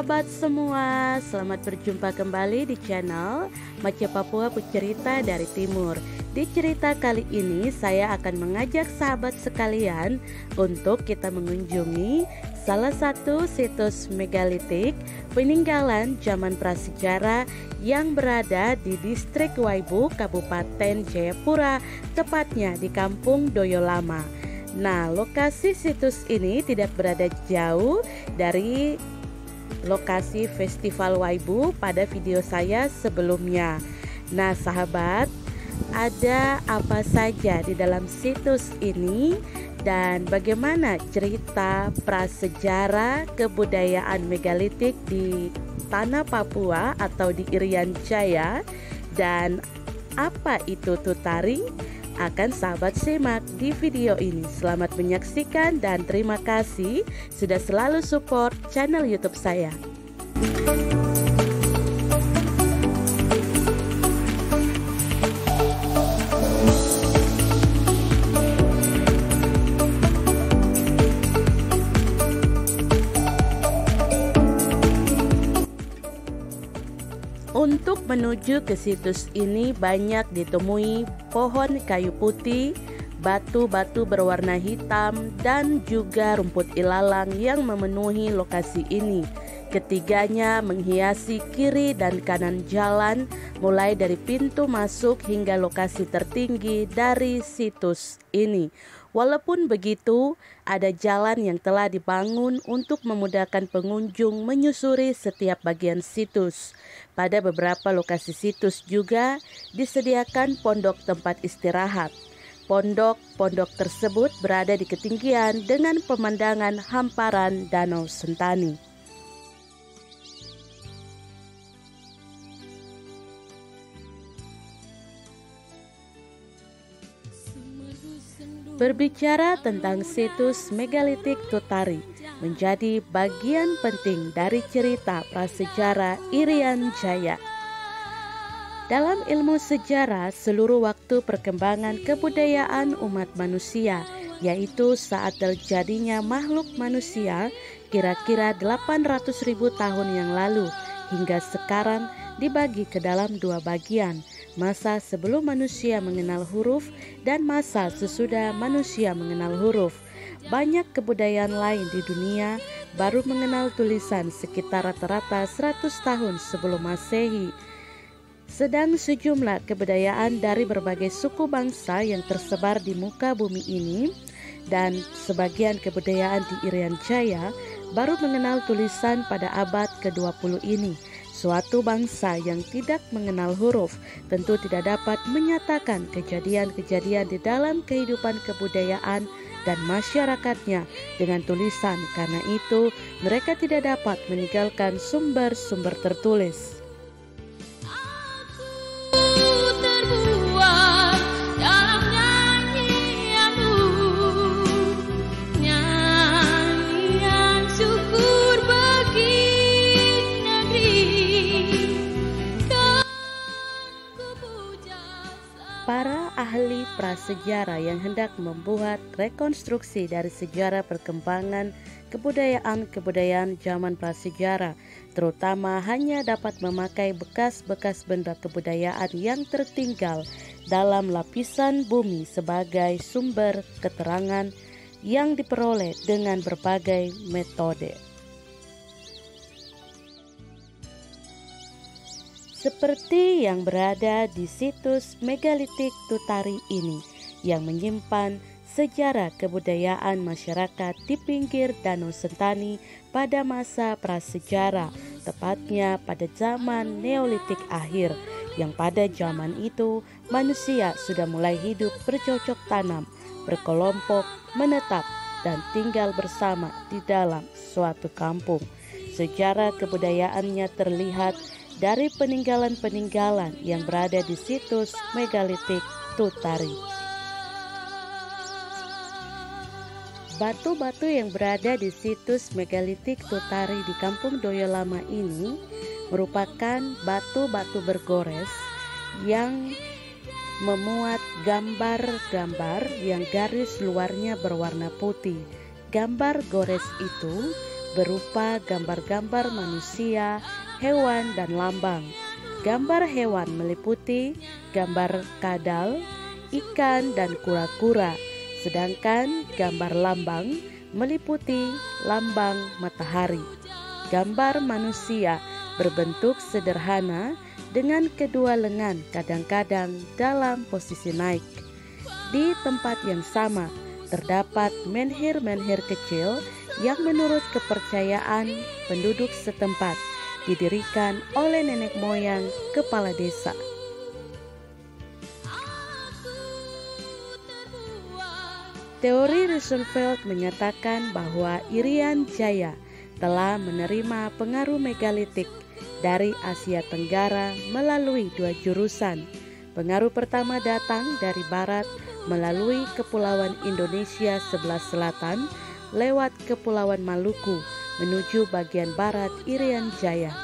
sahabat semua, selamat berjumpa kembali di channel Mace Papua Pecerita dari Timur. Di cerita kali ini saya akan mengajak sahabat sekalian untuk kita mengunjungi salah satu situs megalitik peninggalan zaman prasejarah yang berada di distrik Waibu, Kabupaten Jayapura, tepatnya di Kampung Doyo Lama. Nah, lokasi situs ini tidak berada jauh dari lokasi Festival Waibu pada video saya sebelumnya. Nah, sahabat, ada apa saja di dalam situs ini dan bagaimana cerita prasejarah kebudayaan megalitik di tanah Papua atau di Irian Jaya, dan apa itu Tutari? Akan sahabat simak di video ini. Selamat menyaksikan dan terima kasih sudah selalu support channel YouTube saya. Untuk menuju ke situs ini banyak ditemui pohon kayu putih, batu-batu berwarna hitam, dan juga rumput ilalang yang memenuhi lokasi ini. Ketiganya menghiasi kiri dan kanan jalan, mulai dari pintu masuk hingga lokasi tertinggi dari situs ini. Walaupun begitu, ada jalan yang telah dibangun untuk memudahkan pengunjung menyusuri setiap bagian situs. Pada beberapa lokasi situs juga disediakan pondok tempat istirahat. Pondok-pondok tersebut berada di ketinggian dengan pemandangan hamparan Danau Sentani. Berbicara tentang situs megalitik Tutari menjadi bagian penting dari cerita prasejarah Irian Jaya. Dalam ilmu sejarah, seluruh waktu perkembangan kebudayaan umat manusia, yaitu saat terjadinya makhluk manusia kira-kira 800.000 tahun yang lalu hingga sekarang, dibagi ke dalam dua bagian: masa sebelum manusia mengenal huruf dan masa sesudah manusia mengenal huruf. Banyak kebudayaan lain di dunia baru mengenal tulisan sekitar rata-rata 100 tahun sebelum Masehi. Sedang sejumlah kebudayaan dari berbagai suku bangsa yang tersebar di muka bumi ini dan sebagian kebudayaan di Irian Jaya baru mengenal tulisan pada abad ke-20 ini. Suatu bangsa yang tidak mengenal huruf tentu tidak dapat menyatakan kejadian-kejadian di dalam kehidupan kebudayaan dan masyarakatnya dengan tulisan. Karena itu, mereka tidak dapat meninggalkan sumber-sumber tertulis. Para ahli prasejarah yang hendak membuat rekonstruksi dari sejarah perkembangan kebudayaan zaman prasejarah, terutama hanya dapat memakai bekas-bekas benda kebudayaan yang tertinggal dalam lapisan bumi sebagai sumber keterangan yang diperoleh dengan berbagai metode. Seperti yang berada di situs megalitik Tutari ini yang menyimpan sejarah kebudayaan masyarakat di pinggir Danau Sentani pada masa prasejarah, tepatnya pada zaman Neolitik akhir, yang pada zaman itu manusia sudah mulai hidup bercocok tanam, berkelompok, menetap, dan tinggal bersama di dalam suatu kampung. Sejarah kebudayaannya terlihat dari peninggalan-peninggalan yang berada di situs megalitik Tutari. Batu-batu yang berada di situs megalitik Tutari di Kampung Doyo Lama ini merupakan batu-batu bergores yang memuat gambar-gambar yang garis luarnya berwarna putih. Gambar gores itu berupa gambar-gambar manusia, hewan, dan lambang. Gambar hewan meliputi gambar kadal, ikan, dan kura-kura, sedangkan gambar lambang meliputi lambang matahari. Gambar manusia berbentuk sederhana dengan kedua lengan kadang-kadang dalam posisi naik. Di tempat yang sama terdapat menhir-menhir kecil yang menurut kepercayaan penduduk setempat didirikan oleh nenek moyang kepala desa. Teori Rosenfeld menyatakan bahwa Irian Jaya telah menerima pengaruh megalitik dari Asia Tenggara melalui dua jurusan. Pengaruh pertama datang dari barat melalui Kepulauan Indonesia sebelah selatan lewat Kepulauan Maluku menuju bagian barat Irian Jaya.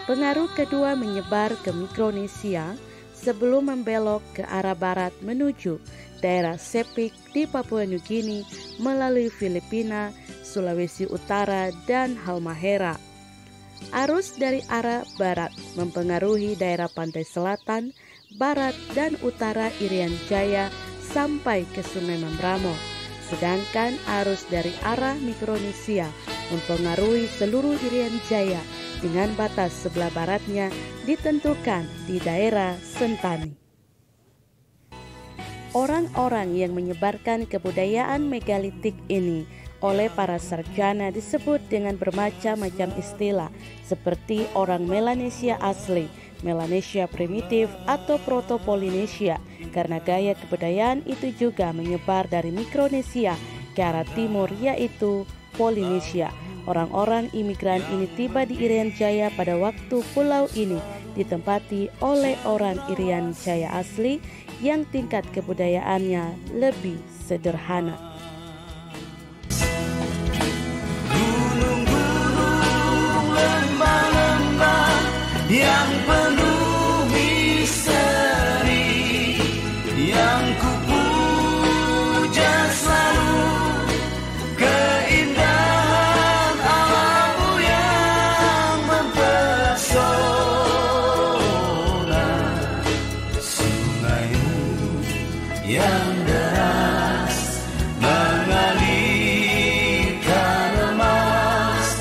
Pengaruh kedua menyebar ke Mikronesia sebelum membelok ke arah barat menuju daerah Sepik di Papua Nugini melalui Filipina, Sulawesi Utara, dan Halmahera. Arus dari arah barat mempengaruhi daerah pantai selatan, barat, dan utara Irian Jaya sampai ke Sungai Membramo. Sedangkan arus dari arah Mikronesia mempengaruhi seluruh Irian Jaya dengan batas sebelah baratnya ditentukan di daerah Sentani. Orang-orang yang menyebarkan kebudayaan megalitik ini oleh para sarjana disebut dengan bermacam-macam istilah seperti orang Melanesia asli, Melanesia primitif, atau Proto-Polinesia, karena gaya kebudayaan itu juga menyebar dari Mikronesia ke arah timur, yaitu Polinesia. Orang-orang imigran ini tiba di Irian Jaya pada waktu pulau ini ditempati oleh orang Irian Jaya asli yang tingkat kebudayaannya lebih sederhana. Gunung-gunung, lembah-lembah yang penuh misteri, yang kupuja selalu keindahan alammu yang mempesona, sungaimu yang deras mengalirkan emas.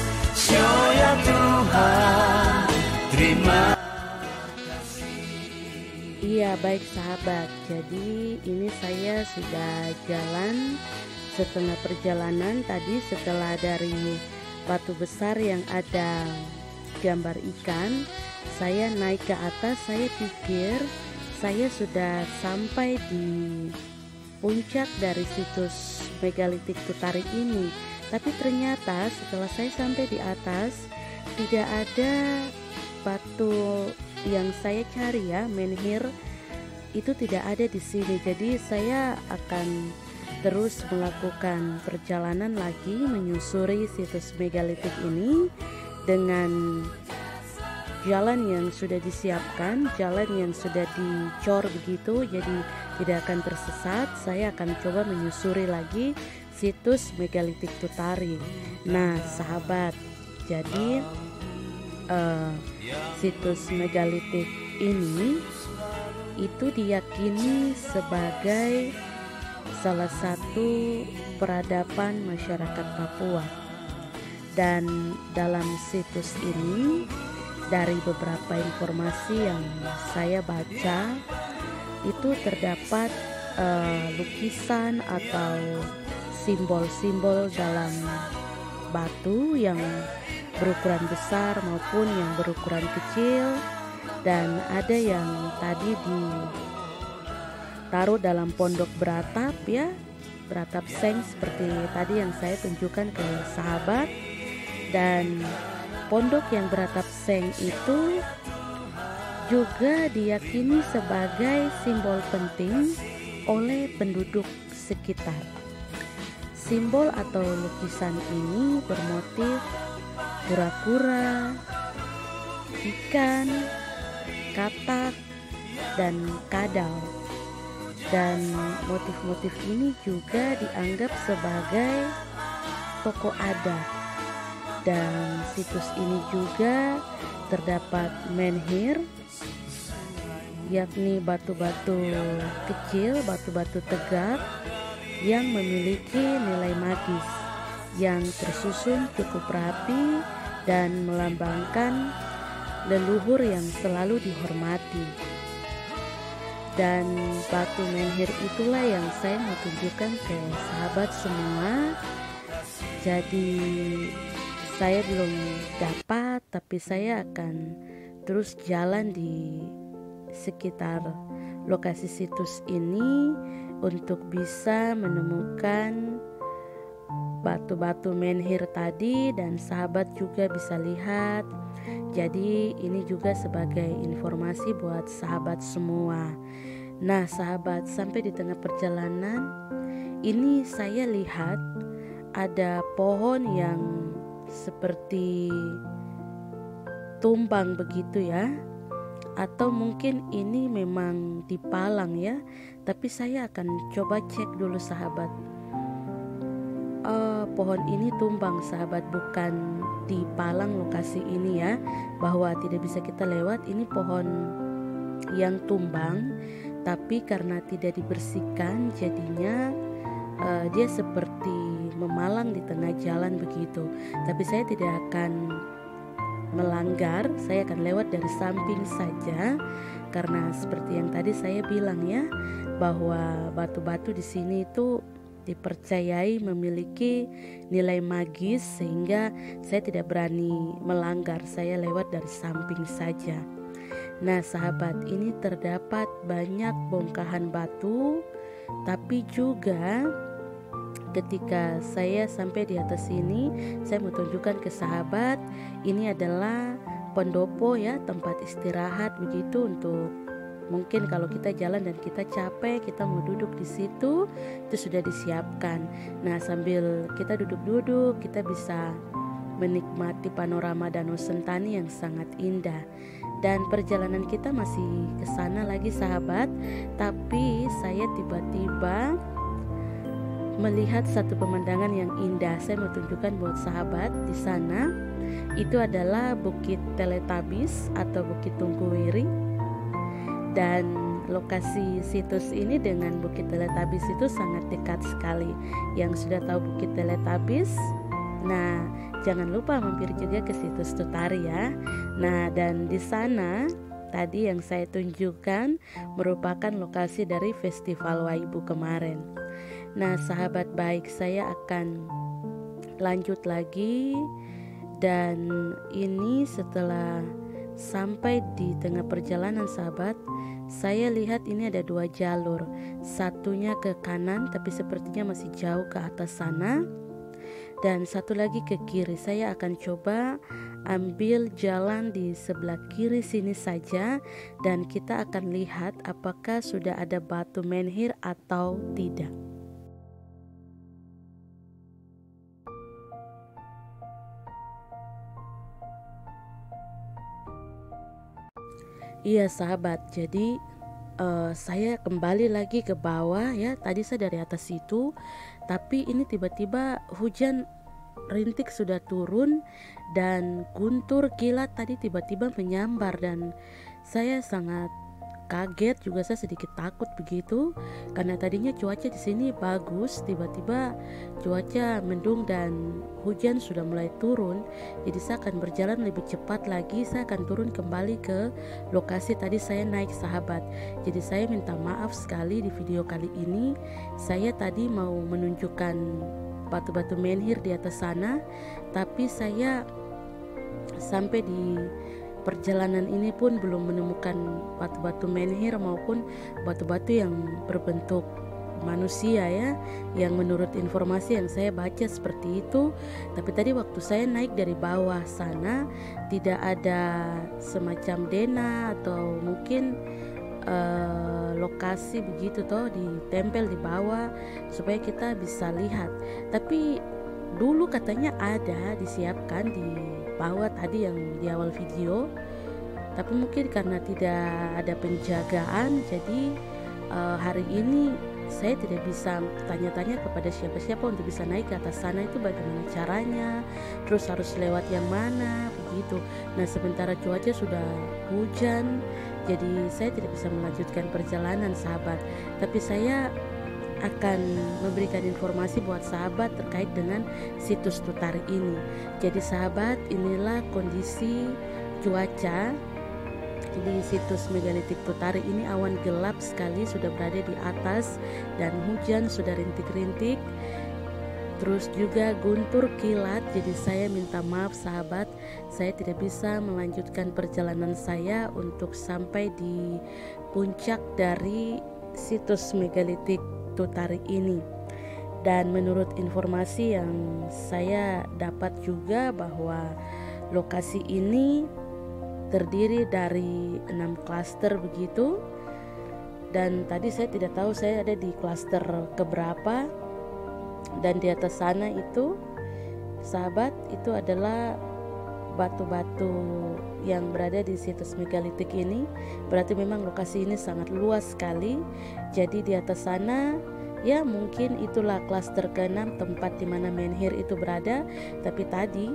Ya Tuhan, terima kasih. Iya, baik sahabat. Jadi ini saya sudah jalan setengah perjalanan tadi setelah dari batu besar yang ada gambar ikan. Saya naik ke atas, saya pikir saya sudah sampai di puncak dari situs megalitik Tutari ini. Tapi ternyata setelah saya sampai di atas tidak ada batu yang saya cari ya, menhir itu tidak ada di sini. Jadi saya akan terus melakukan perjalanan lagi menyusuri situs megalitik ini dengan jalan yang sudah disiapkan, jalan yang sudah dicor begitu, jadi tidak akan tersesat. Saya akan coba menyusuri lagi situs megalitik Tutari. Nah sahabat, jadi situs megalitik ini itu diyakini sebagai salah satu peradaban masyarakat Papua. Dan dalam situs ini, dari beberapa informasi yang saya baca, itu terdapat lukisan atau simbol-simbol dalam batu yang berukuran besar maupun yang berukuran kecil, dan ada yang tadi ditaruh dalam pondok beratap ya, beratap seng seperti tadi yang saya tunjukkan ke sahabat. Dan pondok yang beratap seng itu juga diyakini sebagai simbol penting oleh penduduk sekitar. Simbol atau lukisan ini bermotif kura-kura, ikan, katak, dan kadal. Dan motif-motif ini juga dianggap sebagai tokoh adat. Dan situs ini juga terdapat menhir, yakni batu-batu kecil, batu-batu tegak yang memiliki nilai magis yang tersusun cukup rapi dan melambangkan leluhur yang selalu dihormati. Dan batu menhir itulah yang saya mau tunjukkan ke sahabat semua. Jadi saya belum dapat, tapi saya akan terus jalan di sekitar lokasi situs ini untuk bisa menemukan batu-batu menhir tadi, dan sahabat juga bisa lihat. Jadi ini juga sebagai informasi buat sahabat semua. Nah sahabat, sampai di tengah perjalanan ini saya lihat ada pohon yang seperti tumbang begitu ya, atau mungkin ini memang dipalang ya, tapi saya akan coba cek dulu sahabat. Pohon ini tumbang sahabat, bukan dipalang lokasi ini ya, bahwa tidak bisa kita lewat. Ini pohon yang tumbang, tapi karena tidak dibersihkan jadinya dia seperti memalang di tengah jalan begitu. Tapi saya tidak akan melanggar, saya akan lewat dari samping saja, karena seperti yang tadi saya bilang ya, bahwa batu-batu di sini itu dipercayai memiliki nilai magis, sehingga saya tidak berani melanggar, saya lewat dari samping saja. Nah sahabat, ini terdapat banyak bongkahan batu, tapi juga ketika saya sampai di atas sini, saya mau tunjukkan ke sahabat, ini adalah pendopo ya, tempat istirahat begitu, untuk mungkin kalau kita jalan dan kita capek, kita mau duduk di situ, itu sudah disiapkan. Nah sambil kita duduk-duduk, kita bisa menikmati panorama Danau Sentani yang sangat indah. Dan perjalanan kita masih ke sana lagi sahabat, tapi saya tiba-tiba melihat satu pemandangan yang indah. Saya mau tunjukkan buat sahabat di sana. Itu adalah Bukit Teletabis atau Bukit Tungkuwiri. Dan lokasi situs ini dengan Bukit Teletabis itu sangat dekat sekali. Yang sudah tahu Bukit Teletabis, nah jangan lupa mampir juga ke situs Tutari ya. Nah dan di sana tadi yang saya tunjukkan merupakan lokasi dari Festival Waibu kemarin. Nah sahabat baik, saya akan lanjut lagi. Dan ini setelah sampai di tengah perjalanan sahabat, saya lihat ini ada dua jalur. Satunya ke kanan tapi sepertinya masih jauh ke atas sana, dan satu lagi ke kiri. Saya akan coba ambil jalan di sebelah kiri sini saja, dan kita akan lihat apakah sudah ada batu menhir atau tidak. Iya sahabat, jadi saya kembali lagi ke bawah ya. Tadi saya dari atas itu, tapi ini tiba-tiba hujan rintik sudah turun dan guntur kilat tadi tiba-tiba menyambar, dan saya sangat kaget juga, saya sedikit takut begitu karena tadinya cuaca di sini bagus, tiba-tiba cuaca mendung dan hujan sudah mulai turun. Jadi saya akan berjalan lebih cepat lagi, saya akan turun kembali ke lokasi tadi saya naik sahabat. Jadi saya minta maaf sekali di video kali ini, saya tadi mau menunjukkan batu-batu menhir di atas sana, tapi saya sampai di perjalanan ini pun belum menemukan batu-batu menhir maupun batu-batu yang berbentuk manusia ya, yang menurut informasi yang saya baca seperti itu. Tapi tadi waktu saya naik dari bawah sana tidak ada semacam dena atau mungkin lokasi begitu toh ditempel di bawah supaya kita bisa lihat. Tapi dulu katanya ada disiapkan di bawah tadi yang di awal video, tapi mungkin karena tidak ada penjagaan, jadi hari ini saya tidak bisa tanya-tanya kepada siapa-siapa untuk bisa naik ke atas sana, itu bagaimana caranya, terus harus lewat yang mana begitu. Nah, sementara cuaca sudah hujan, jadi saya tidak bisa melanjutkan perjalanan sahabat. Tapi saya akan memberikan informasi buat sahabat terkait dengan situs Tutari ini. Jadi sahabat, inilah kondisi cuaca di situs megalitik Tutari ini. Awan gelap sekali sudah berada di atas dan hujan sudah rintik-rintik, terus juga guntur kilat. Jadi saya minta maaf sahabat, saya tidak bisa melanjutkan perjalanan saya untuk sampai di puncak dari situs megalitik Tutari ini. Dan menurut informasi yang saya dapat juga bahwa lokasi ini terdiri dari 6 klaster begitu. Dan tadi saya tidak tahu saya ada di klaster keberapa. Dan di atas sana itu sahabat, itu adalah batu-batu yang berada di situs megalitik ini. Berarti memang lokasi ini sangat luas sekali. Jadi di atas sana ya mungkin itulah klaster ke-6, tempat di mana menhir itu berada. Tapi tadi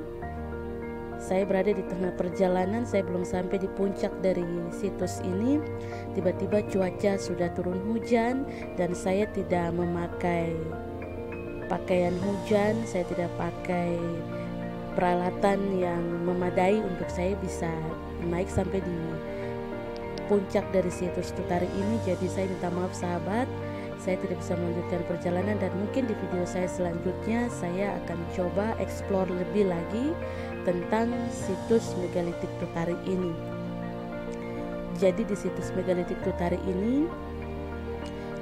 saya berada di tengah perjalanan, saya belum sampai di puncak dari situs ini. Tiba-tiba cuaca sudah turun hujan dan saya tidak memakai pakaian hujan, saya tidak pakai peralatan yang memadai untuk saya bisa naik sampai di puncak dari situs Tutari ini. Jadi saya minta maaf sahabat, saya tidak bisa melanjutkan perjalanan, dan mungkin di video saya selanjutnya saya akan coba explore lebih lagi tentang situs megalitik Tutari ini. Jadi di situs megalitik Tutari ini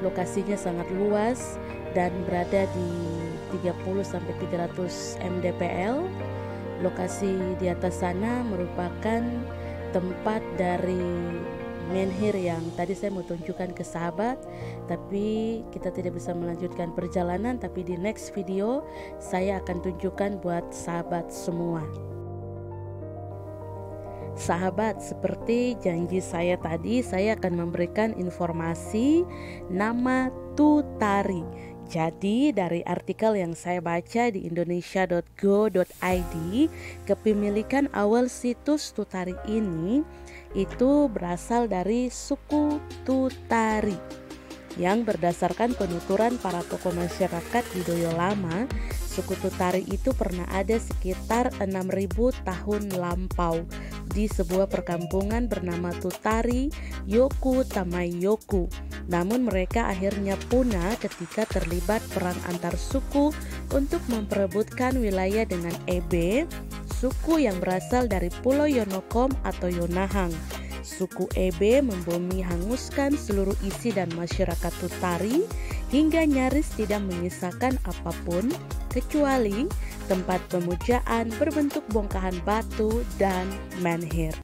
lokasinya sangat luas dan berada di 30-300 mdpl. Lokasi di atas sana merupakan tempat dari menhir yang tadi saya mau tunjukkan ke sahabat, tapi kita tidak bisa melanjutkan perjalanan. Tapi di next video saya akan tunjukkan buat sahabat semua. Sahabat, seperti janji saya tadi, saya akan memberikan informasi nama Tutari. Jadi dari artikel yang saya baca di indonesia.go.id, kepemilikan awal situs Tutari ini itu berasal dari suku Tutari, yang berdasarkan penuturan para tokoh masyarakat di Doyo Lama, suku Tutari itu pernah ada sekitar 6.000 tahun lampau di sebuah perkampungan bernama Tutari Yoku Tamayoku. Namun mereka akhirnya punah ketika terlibat perang antar suku untuk memperebutkan wilayah dengan Ebe, suku yang berasal dari Pulau Yonokom atau Yonahang. Suku Ebe membumi hanguskan seluruh isi dan masyarakat Tutari hingga nyaris tidak menyisakan apapun kecuali tempat pemujaan berbentuk bongkahan batu dan menhir.